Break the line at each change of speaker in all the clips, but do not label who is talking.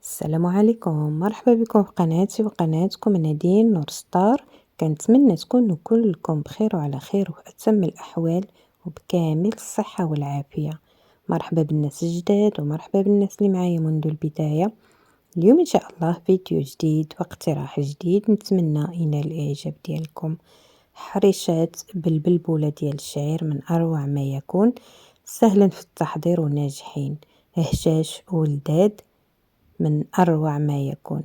السلام عليكم، مرحبا بكم في قناتي وقناتكم نادين نور ستار. كنتمنى تكونوا كلكم بخير وعلى خير وفي أتم الأحوال وبكامل الصحة والعافية. مرحبا بالناس الجداد ومرحبا بالناس اللي معايا منذ البداية. اليوم إن شاء الله فيديو جديد واقتراح جديد، نتمنى ينال الإعجاب ديالكم. حريشات بالبلبولة ديال الشعير من أروع ما يكون، سهلا في التحضير وناجحين. هشاش ولداد من أروع ما يكون.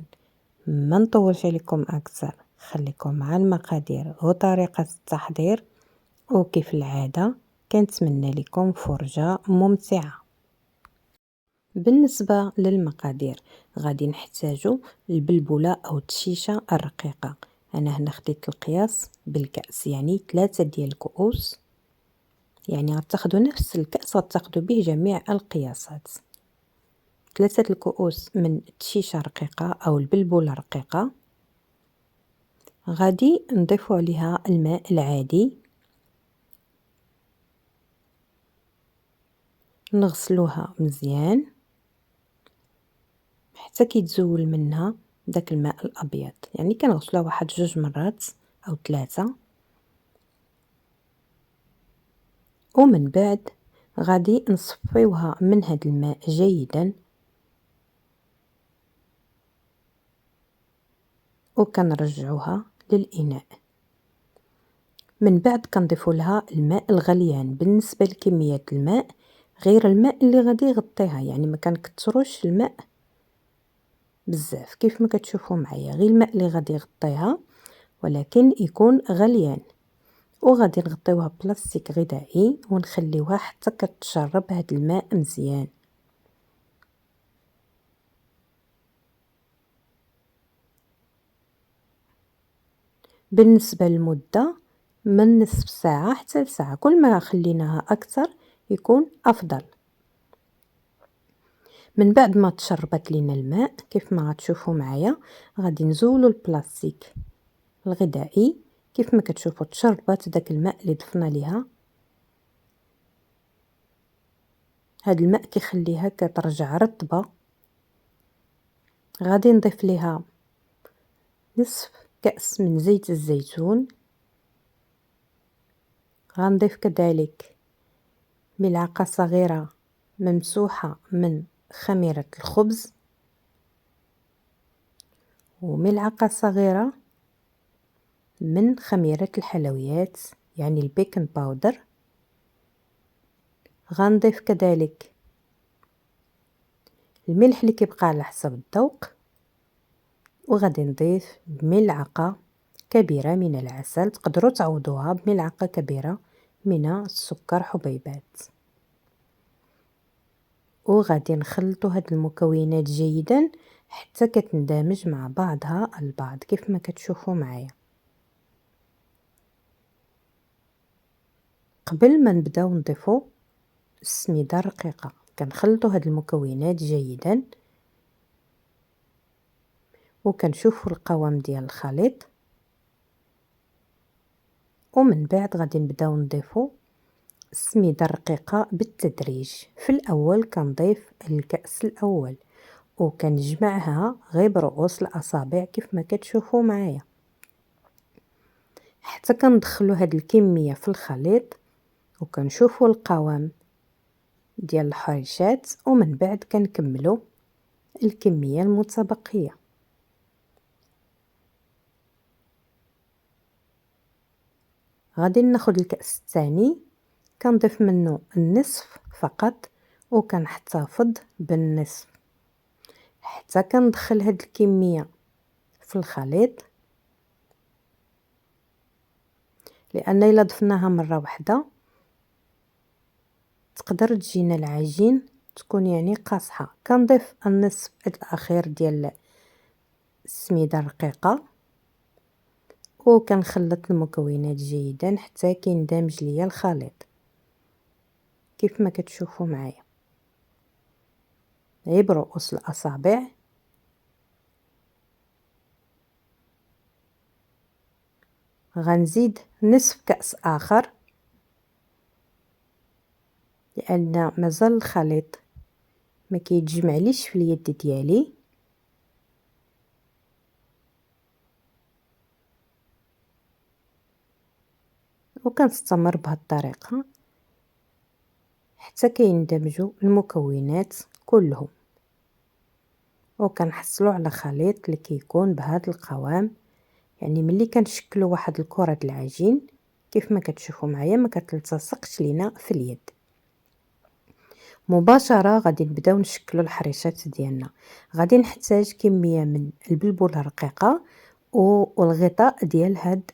ما نطولش عليكم أكثر، خليكم مع المقادير وطريقة التحضير، وكيف العادة كنتمنى لكم فرجة ممتعة. بالنسبة للمقادير غادي نحتاجو البلبلة أو التشيشة الرقيقة. أنا هنا خديت القياس بالكأس، يعني 3 ديال الكؤوس، يعني غتاخدو نفس الكأس غتاخدو به جميع القياسات. 3 الكؤوس من التشيشة رقيقة أو البلبلة رقيقة. غادي نضيفو عليها الماء العادي، نغسلوها مزيان حتى كيتزول منها داك الماء الأبيض، يعني كنغسلوها واحد 2 مرات أو 3. ومن بعد غادي نصفيوها من هاد الماء جيدا، وكنرجعوها للإناء. من بعد كنضيفو لها الماء الغليان. بالنسبة لكمية الماء غير الماء اللي غادي يغطيها، يعني ما كنكتروش الماء بزاف كيف ما كتشوفوا معايا، غير الماء اللي غادي يغطيها ولكن يكون غليان. وغادي نغطيوها بلاستيك غذائي ونخليوها حتى كتشرب هاد الماء مزيان. بالنسبة للمدة من نصف ساعة حتى لساعة، كل ما خليناها أكثر يكون أفضل. من بعد ما تشربت لينا الماء كيف ما غتشوفوا معايا غادي نزولوا البلاستيك الغذائي. كيف ما كتشوفوا تشربات داك الماء اللي ضفنا ليها. هاد الماء كيخليها كترجع رطبة. غادي نضيف ليها نصف كأس من زيت الزيتون. غنضيف كذلك ملعقة صغيرة ممسوحة من خميرة الخبز، وملعقة صغيرة من خميرة الحلويات يعني البيكنج باودر. غنضيف كذلك الملح اللي كيبقى على حسب الذوق، وغادي نضيف ملعقة كبيرة من العسل، تقدروا تعوضوها بملعقة كبيرة من السكر حبيبات. وغادي نخلطوا هاد المكونات جيدا حتى كتندمج مع بعضها البعض كيف ما كتشوفوا معايا. قبل ما نبداو نضيفوا السميده الرقيقه كنخلطوا هاد المكونات جيدا وكنشوفوا القوام ديال الخليط. ومن بعد غادي نبداو نضيفوا السميده الرقيقه بالتدريج. في الاول كنضيف الكأس الاول وكنجمعها غير برؤوس الاصابع كيف ما كتشوفوا معايا حتى كندخلوا هاد الكميه في الخليط وكنشوفوا القوام ديال الحريشات. ومن بعد كنكملوا الكميه المتبقيه. غادي ناخد الكأس الثاني كنضيف منه النصف فقط وكنحتفظ بالنصف حتى كندخل هاد الكميه في الخليط، لان الا ضفناها مره واحده تقدر تجينا العجين تكون يعني قاصحه. كنضيف النصف الاخير ديال السميده الرقيقه وكنخلط المكونات جيدا حتى كيندمج ليا الخليط كيف ما كتشوفوا معايا غير برؤوس الاصابع. غنزيد نصف كأس اخر لان مازال الخليط ما كيتجمعليش في اليد ديالي. وكنستمر بهذه الطريقة حتى كيندمجوا المكونات كلهم، وكنحصلوا على خليط اللي كيكون بهذا القوام. يعني ملي كنشكلوا واحد الكرة د العجين كيف ما كتشوفوا معايا ما كتلتصقش لينا في اليد. مباشرة غادي نبداو نشكلوا الحريشات ديالنا. غادي نحتاج كمية من البلبولة الرقيقة والغطاء ديال هاد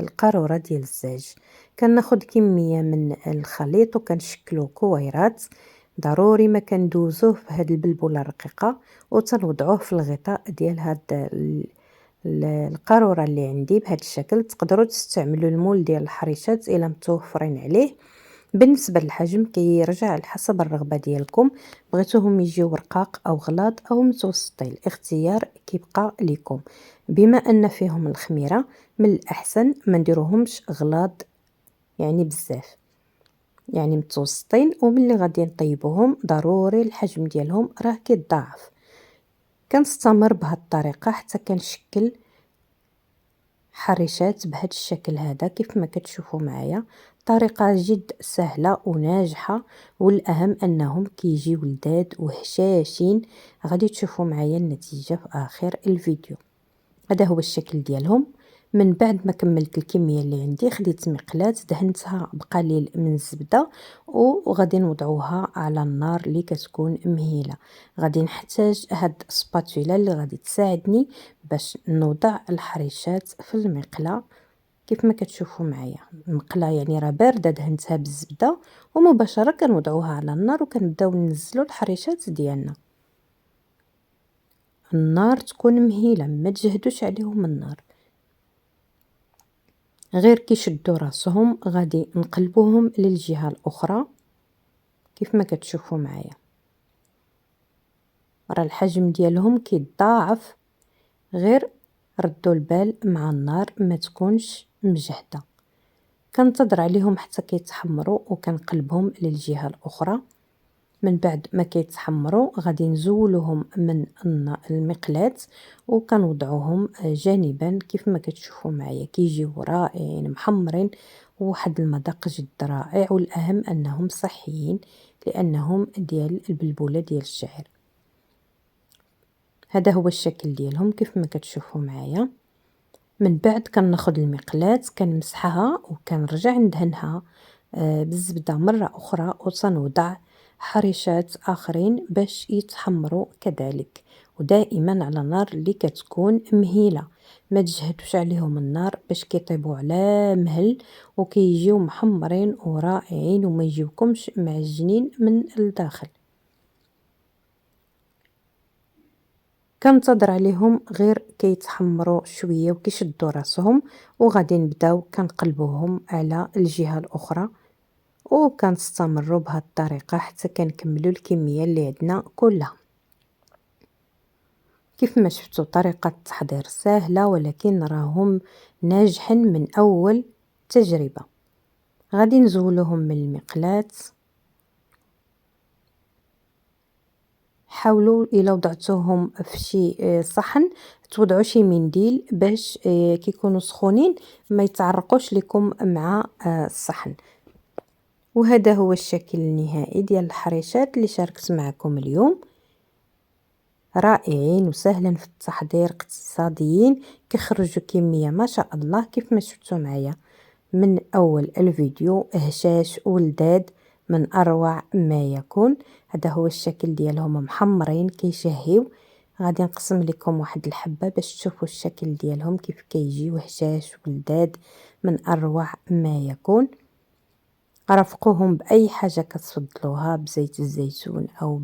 القارورة ديال الزاج. كناخد كمية من الخليط وكنشكلو كويرات. ضروري ما كندوزوه في هاد البلبولة الرقيقة وتنوضعوه في الغطاء ديال هاد القارورة اللي عندي بهذا الشكل. تقدروا تستعملوا المول ديال الحريشات الا متوفرين عليه. بالنسبه للحجم كيرجع على حسب الرغبه ديالكم، بغيتوهم يجيو رقاق او غلاظ او متوسطين، الاختيار كيبقى لكم. بما ان فيهم الخميره من الاحسن ما نديروهمش غلاظ يعني بزاف، يعني متوسطين. وملي غادي نطيبوهم ضروري الحجم ديالهم راه كيتضاعف. كنستمر بهذه الطريقه حتى كنشكل حريشات بهذا الشكل هذا كيف ما كتشوفوا معايا. طريقه جد سهله وناجحه، والاهم انهم كيجيو لذاذ وهشاشين. غادي تشوفوا معايا النتيجه في اخر الفيديو. هذا هو الشكل ديالهم. من بعد ما كملت الكميه اللي عندي خديت مقلاة دهنتها بقليل من الزبده وغادي نوضعوها على النار اللي كتكون مهيله. غادي نحتاج هاد السباتولا اللي غادي تساعدني باش نوضع الحريشات في المقله كيف ما كتشوفوا معايا. المقله يعني راه بارده دهنتها بالزبده ومباشره كنوضعوها على النار وكنبداو ننزلوا الحريشات ديالنا. النار تكون مهيله ما تجهدوش عليهم النار، غير كيشدوا راسهم غادي نقلبوهم للجهه الاخرى كيف ما كتشوفوا معايا. راه الحجم ديالهم كيتضاعف، غير ردوا البال مع النار ما تكونش مجهده. كنتظر عليهم حتى كيتحمروا وكنقلبهم للجهه الاخرى. من بعد ما كيتحمروا غادي نزولوهم من المقلاة وكنوضعوهم جانبا كيف ما كتشوفوا معايا. كيجيو رائعين محمرين وواحد المذاق جد رائع، والاهم انهم صحيين لانهم ديال البلبوله ديال الشعير. هذا هو الشكل ديالهم كيف ما كتشوفوا معايا. من بعد كناخذ المقلاة كنمسحها وكنرجع ندهنها بالزبده مره اخرى وتنوضع حريشات اخرين باش يتحمروا كذلك، ودائما على نار اللي كتكون مهيله. ما تجهدوش عليهم النار باش كيطيبوا على مهل وكيجيو محمرين ورائعين وما يجيوكمش معجنين من الداخل. كنتظر عليهم غير كيتحمروا شويه وكيشدوا راسهم وغادي نبداو كنقلبوهم على الجهه الاخرى وكنستمروا بهذه الطريقه حتى كنكملوا الكميه اللي عندنا كلها. كيف ما شفتوا طريقه التحضير سهله ولكن راهم ناجحين من اول تجربه. غادي نزولوهم من المقلاة. حاولوا الا وضعتوهم في شي صحن توضعوا شي منديل باش كيكونوا سخونين ما يتعرقوش لكم مع الصحن. وهذا هو الشكل النهائي ديال الحريشات اللي شاركت معكم اليوم. رائعين وسهلا في التحضير، اقتصاديين، كيخرجوا كميه ما شاء الله كيف ما شفتوا معايا من اول الفيديو. هشاش ولذاذ من اروع ما يكون. هذا هو الشكل ديالهم محمرين كيشهيو. غادي نقسم لكم واحد الحبه باش تشوفوا الشكل ديالهم كيف كيجيو هشاش ولذاذ من اروع ما يكون. رافقوهم باي حاجه كتفضلوها بزيت الزيتون او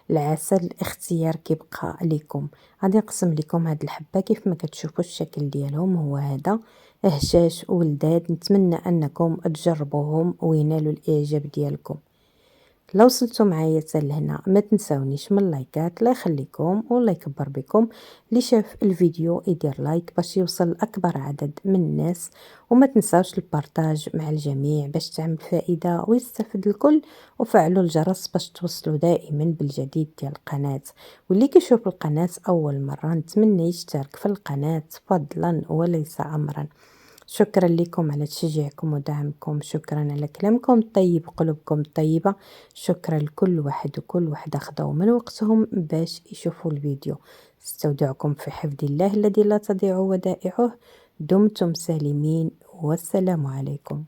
بالعسل، الاختيار كيبقى لكم. غادي نقسم لكم هاد الحبه كيف ما كتشوفوا الشكل ديالهم هو هذا هشاش ولذاذ. نتمنى انكم تجربوهم وينالوا الاعجاب ديالكم. لو وصلتوا معايا حتى لهنا ما تنساونيش من اللايكات، الله يخليكم والله يكبر بكم. اللي شاف الفيديو يدير لايك باش يوصل لاكبر عدد من الناس، وما تنساوش البارطاج مع الجميع باش تعمل فائده ويستفد الكل، وفعلوا الجرس باش توصلوا دائما بالجديد ديال القناه. واللي كيشوف القناه اول مره نتمنى يشترك في القناه فضلا وليس امرا. شكرا لكم على تشجيعكم ودعمكم، شكرا على كلامكم الطيب وقلوبكم الطيبة. شكرا لكل واحد وكل واحدة خداو من وقتهم باش يشوفوا الفيديو. استودعكم في حفظ الله الذي لا تضيع ودائعه. دمتم سالمين والسلام عليكم.